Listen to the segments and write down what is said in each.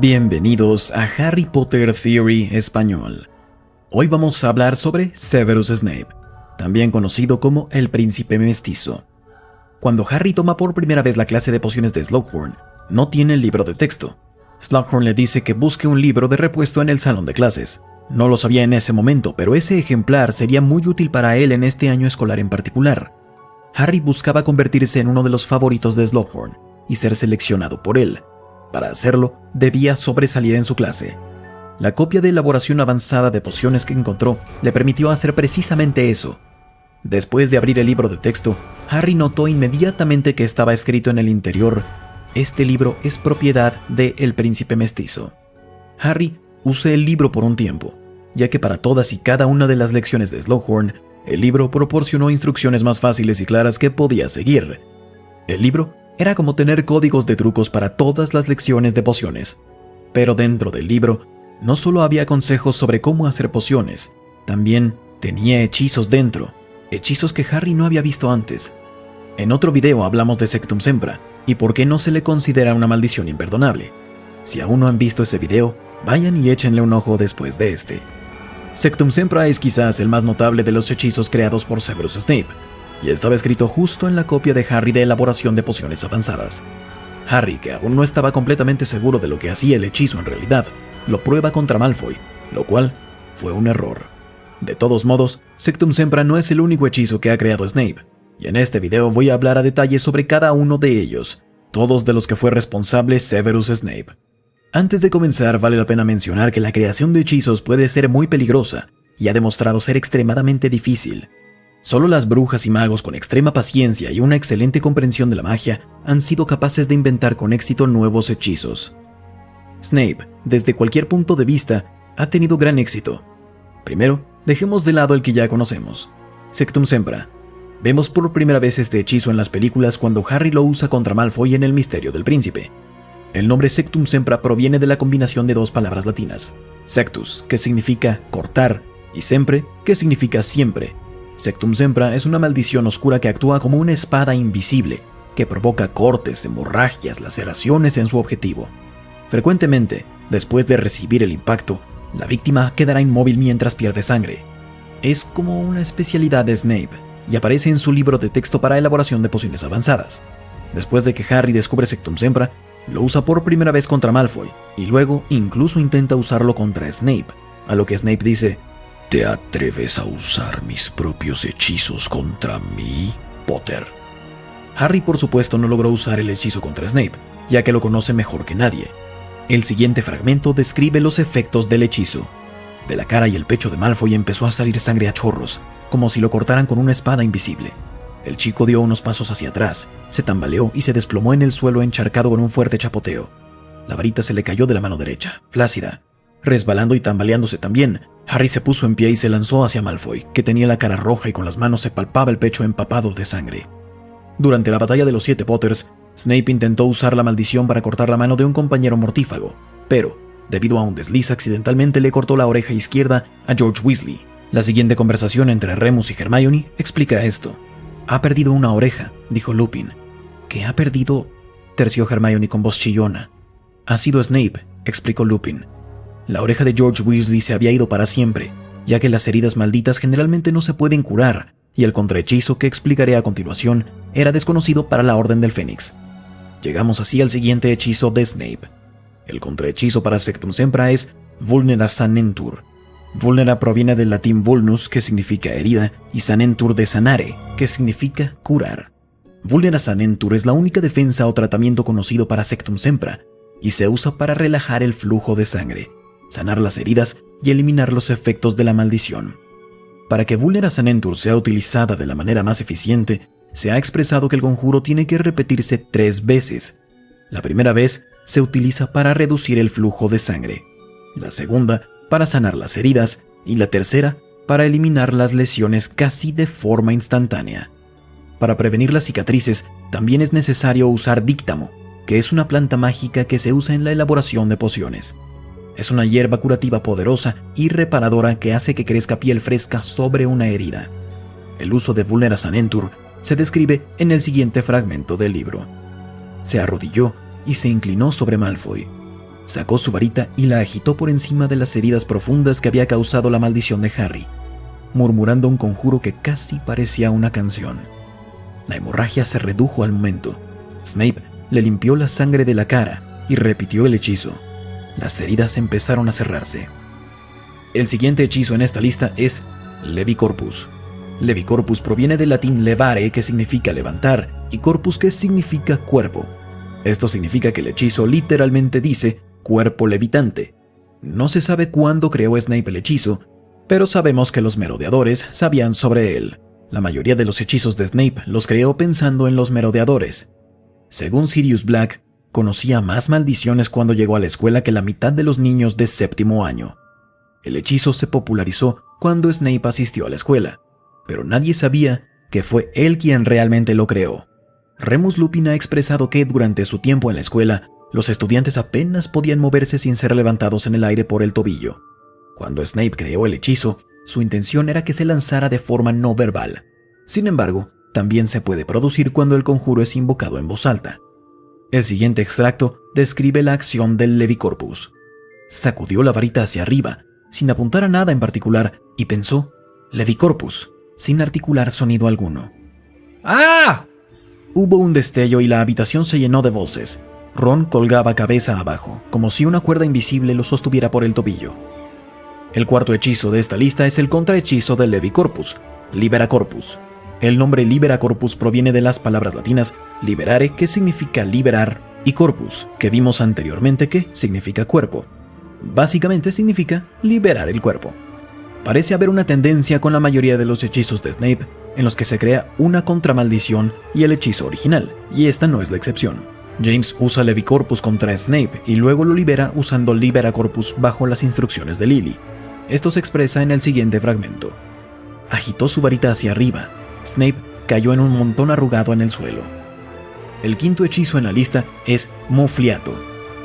Bienvenidos a Harry Potter Theory Español. Hoy vamos a hablar sobre Severus Snape, también conocido como el Príncipe Mestizo. Cuando Harry toma por primera vez la clase de pociones de Slughorn, no tiene el libro de texto. Slughorn le dice que busque un libro de repuesto en el salón de clases. No lo sabía en ese momento, pero ese ejemplar sería muy útil para él en este año escolar en particular. Harry buscaba convertirse en uno de los favoritos de Slughorn y ser seleccionado por él. Para hacerlo, debía sobresalir en su clase. La copia de elaboración avanzada de pociones que encontró le permitió hacer precisamente eso. Después de abrir el libro de texto, Harry notó inmediatamente que estaba escrito en el interior: "Este libro es propiedad de El Príncipe Mestizo". Harry usó el libro por un tiempo, ya que para todas y cada una de las lecciones de Slughorn, el libro proporcionó instrucciones más fáciles y claras que podía seguir. El libro era como tener códigos de trucos para todas las lecciones de pociones. Pero dentro del libro, no solo había consejos sobre cómo hacer pociones, también tenía hechizos dentro, hechizos que Harry no había visto antes. En otro video hablamos de Sectum Sempra y por qué no se le considera una maldición imperdonable. Si aún no han visto ese video, vayan y échenle un ojo después de este. Sectum Sempra es quizás el más notable de los hechizos creados por Severus Snape, y estaba escrito justo en la copia de Harry de elaboración de pociones avanzadas. Harry, que aún no estaba completamente seguro de lo que hacía el hechizo en realidad, lo prueba contra Malfoy, lo cual fue un error. De todos modos, Sectum Sempra no es el único hechizo que ha creado Snape, y en este video voy a hablar a detalle sobre cada uno de ellos, todos de los que fue responsable Severus Snape. Antes de comenzar, vale la pena mencionar que la creación de hechizos puede ser muy peligrosa, y ha demostrado ser extremadamente difícil. Solo las brujas y magos con extrema paciencia y una excelente comprensión de la magia han sido capaces de inventar con éxito nuevos hechizos. Snape, desde cualquier punto de vista, ha tenido gran éxito. Primero, dejemos de lado el que ya conocemos, Sectum Sempra. Vemos por primera vez este hechizo en las películas cuando Harry lo usa contra Malfoy en El Misterio del Príncipe. El nombre Sectum Sempra proviene de la combinación de dos palabras latinas, sectus, que significa cortar, y sempre, que significa siempre. Sectum Sempra es una maldición oscura que actúa como una espada invisible, que provoca cortes, hemorragias, laceraciones en su objetivo. Frecuentemente, después de recibir el impacto, la víctima quedará inmóvil mientras pierde sangre. Es como una especialidad de Snape, y aparece en su libro de texto para elaboración de pociones avanzadas. Después de que Harry descubre Sectum Sempra, lo usa por primera vez contra Malfoy, y luego incluso intenta usarlo contra Snape, a lo que Snape dice: "¿Te atreves a usar mis propios hechizos contra mí, Potter?". Harry, por supuesto, no logró usar el hechizo contra Snape, ya que lo conoce mejor que nadie. El siguiente fragmento describe los efectos del hechizo. De la cara y el pecho de Malfoy empezó a salir sangre a chorros, como si lo cortaran con una espada invisible. El chico dio unos pasos hacia atrás, se tambaleó y se desplomó en el suelo encharcado con un fuerte chapoteo. La varita se le cayó de la mano derecha, flácida. Resbalando y tambaleándose también, Harry se puso en pie y se lanzó hacia Malfoy, que tenía la cara roja y con las manos se palpaba el pecho empapado de sangre. Durante la batalla de los 7 Potters, Snape intentó usar la maldición para cortar la mano de un compañero mortífago, pero, debido a un desliz, accidentalmente le cortó la oreja izquierda a George Weasley. La siguiente conversación entre Remus y Hermione explica esto. "Ha perdido una oreja", dijo Lupin. "¿Qué ha perdido?", terció Hermione con voz chillona. "Ha sido Snape", explicó Lupin. La oreja de George Weasley se había ido para siempre, ya que las heridas malditas generalmente no se pueden curar, y el contrahechizo que explicaré a continuación era desconocido para la Orden del Fénix. Llegamos así al siguiente hechizo de Snape. El contrahechizo para Sectum Sempra es Vulnera Sanentur. Vulnera proviene del latín vulnus, que significa herida, y sanentur de sanare, que significa curar. Vulnera Sanentur es la única defensa o tratamiento conocido para Sectum Sempra, y se usa para relajar el flujo de sangre, sanar las heridas y eliminar los efectos de la maldición. Para que Vulnera Sanentur sea utilizada de la manera más eficiente, se ha expresado que el conjuro tiene que repetirse 3 veces. La primera vez se utiliza para reducir el flujo de sangre, la segunda para sanar las heridas y la tercera para eliminar las lesiones casi de forma instantánea. Para prevenir las cicatrices también es necesario usar díctamo, que es una planta mágica que se usa en la elaboración de pociones. Es una hierba curativa poderosa y reparadora que hace que crezca piel fresca sobre una herida. El uso de Vulnera Sanentur se describe en el siguiente fragmento del libro. Se arrodilló y se inclinó sobre Malfoy. Sacó su varita y la agitó por encima de las heridas profundas que había causado la maldición de Harry, murmurando un conjuro que casi parecía una canción. La hemorragia se redujo al momento. Snape le limpió la sangre de la cara y repitió el hechizo. Las heridas empezaron a cerrarse. El siguiente hechizo en esta lista es Levicorpus. Levicorpus proviene del latín levare, que significa levantar, y corpus, que significa cuerpo. Esto significa que el hechizo literalmente dice cuerpo levitante. No se sabe cuándo creó Snape el hechizo, pero sabemos que los merodeadores sabían sobre él. La mayoría de los hechizos de Snape los creó pensando en los merodeadores. Según Sirius Black, conocía más maldiciones cuando llegó a la escuela que la mitad de los niños de séptimo año. El hechizo se popularizó cuando Snape asistió a la escuela, pero nadie sabía que fue él quien realmente lo creó. Remus Lupin ha expresado que durante su tiempo en la escuela, los estudiantes apenas podían moverse sin ser levantados en el aire por el tobillo. Cuando Snape creó el hechizo, su intención era que se lanzara de forma no verbal. Sin embargo, también se puede producir cuando el conjuro es invocado en voz alta. El siguiente extracto describe la acción del Levicorpus. Sacudió la varita hacia arriba, sin apuntar a nada en particular, y pensó Levicorpus, sin articular sonido alguno. ¡Ah! Hubo un destello y la habitación se llenó de voces. Ron colgaba cabeza abajo, como si una cuerda invisible lo sostuviera por el tobillo. El cuarto hechizo de esta lista es el contrahechizo del Levicorpus, Libera Corpus. El nombre Libera Corpus proviene de las palabras latinas liberare, que significa liberar, y corpus, que vimos anteriormente, que significa cuerpo. Básicamente significa liberar el cuerpo. Parece haber una tendencia con la mayoría de los hechizos de Snape en los que se crea una contramaldición y el hechizo original, y esta no es la excepción. James usa Levicorpus contra Snape y luego lo libera usando Libera Corpus bajo las instrucciones de Lily. Esto se expresa en el siguiente fragmento. Agitó su varita hacia arriba. Snape cayó en un montón arrugado en el suelo. El quinto hechizo en la lista es Mufliato.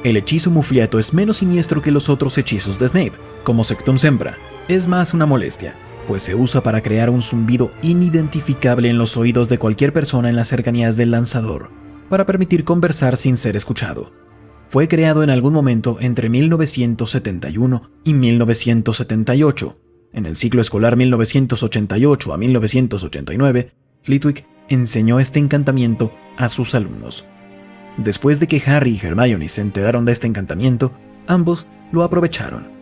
El hechizo Mufliato es menos siniestro que los otros hechizos de Snape, como Sectum Sempra. Es más una molestia, pues se usa para crear un zumbido inidentificable en los oídos de cualquier persona en las cercanías del lanzador, para permitir conversar sin ser escuchado. Fue creado en algún momento entre 1971 y 1978. En el ciclo escolar 1988 a 1989, Flitwick enseñó este encantamiento a sus alumnos. Después de que Harry y Hermione se enteraron de este encantamiento, ambos lo aprovecharon.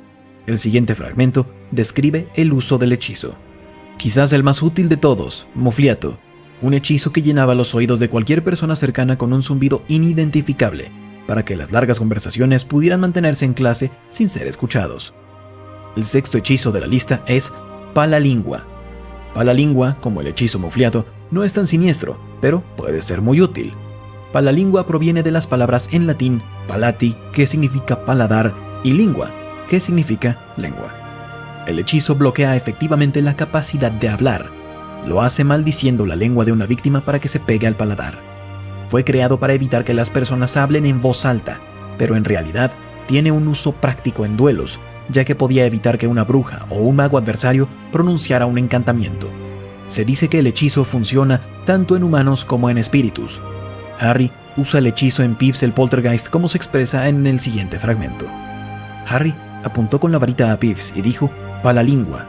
El siguiente fragmento describe el uso del hechizo. Quizás el más útil de todos, Mufliato, un hechizo que llenaba los oídos de cualquier persona cercana con un zumbido inidentificable, para que las largas conversaciones pudieran mantenerse en clase sin ser escuchados. El sexto hechizo de la lista es Palalingua. Palalingua, como el hechizo Mufliato, no es tan siniestro, pero puede ser muy útil. Palalingua proviene de las palabras en latín palati, que significa paladar, y lingua, que significa lengua. El hechizo bloquea efectivamente la capacidad de hablar. Lo hace maldiciendo la lengua de una víctima para que se pegue al paladar. Fue creado para evitar que las personas hablen en voz alta, pero en realidad tiene un uso práctico en duelos, ya que podía evitar que una bruja o un mago adversario pronunciara un encantamiento. Se dice que el hechizo funciona tanto en humanos como en espíritus. Harry usa el hechizo en Peeves el Poltergeist, como se expresa en el siguiente fragmento. Harry apuntó con la varita a Peeves y dijo Palalingua.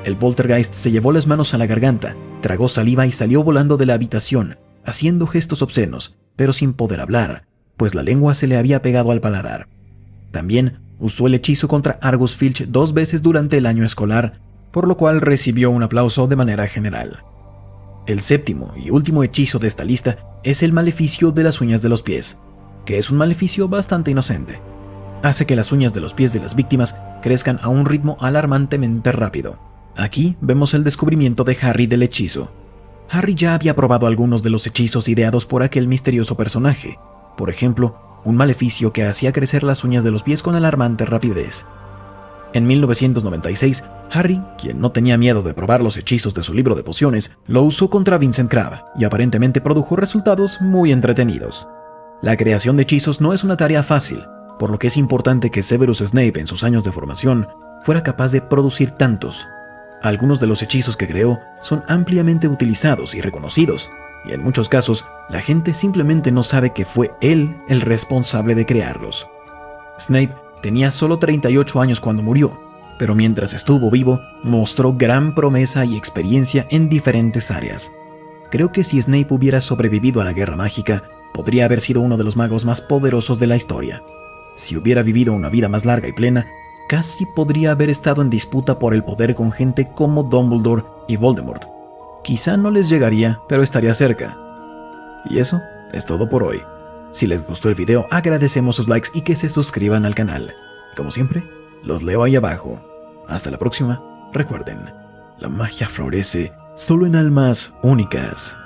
El Poltergeist se llevó las manos a la garganta, tragó saliva y salió volando de la habitación, haciendo gestos obscenos, pero sin poder hablar, pues la lengua se le había pegado al paladar. También usó el hechizo contra Argus Filch 2 veces durante el año escolar, por lo cual recibió un aplauso de manera general. El séptimo y último hechizo de esta lista es el maleficio de las uñas de los pies, que es un maleficio bastante inocente. Hace que las uñas de los pies de las víctimas crezcan a un ritmo alarmantemente rápido. Aquí vemos el descubrimiento de Harry del hechizo. Harry ya había probado algunos de los hechizos ideados por aquel misterioso personaje. Por ejemplo, un maleficio que hacía crecer las uñas de los pies con alarmante rapidez. En 1996, Harry, quien no tenía miedo de probar los hechizos de su libro de pociones, lo usó contra Vincent Crabbe y aparentemente produjo resultados muy entretenidos. La creación de hechizos no es una tarea fácil, por lo que es importante que Severus Snape en sus años de formación fuera capaz de producir tantos. Algunos de los hechizos que creó son ampliamente utilizados y reconocidos, y en muchos casos la gente simplemente no sabe que fue él el responsable de crearlos. Snape tenía solo 38 años cuando murió, pero mientras estuvo vivo, mostró gran promesa y experiencia en diferentes áreas. Creo que si Snape hubiera sobrevivido a la Guerra Mágica, podría haber sido uno de los magos más poderosos de la historia. Si hubiera vivido una vida más larga y plena, casi podría haber estado en disputa por el poder con gente como Dumbledore y Voldemort. Quizá no les llegaría, pero estaría cerca. Y eso es todo por hoy. Si les gustó el video, agradecemos sus likes y que se suscriban al canal. Como siempre, los leo ahí abajo. Hasta la próxima. Recuerden, la magia florece solo en almas únicas.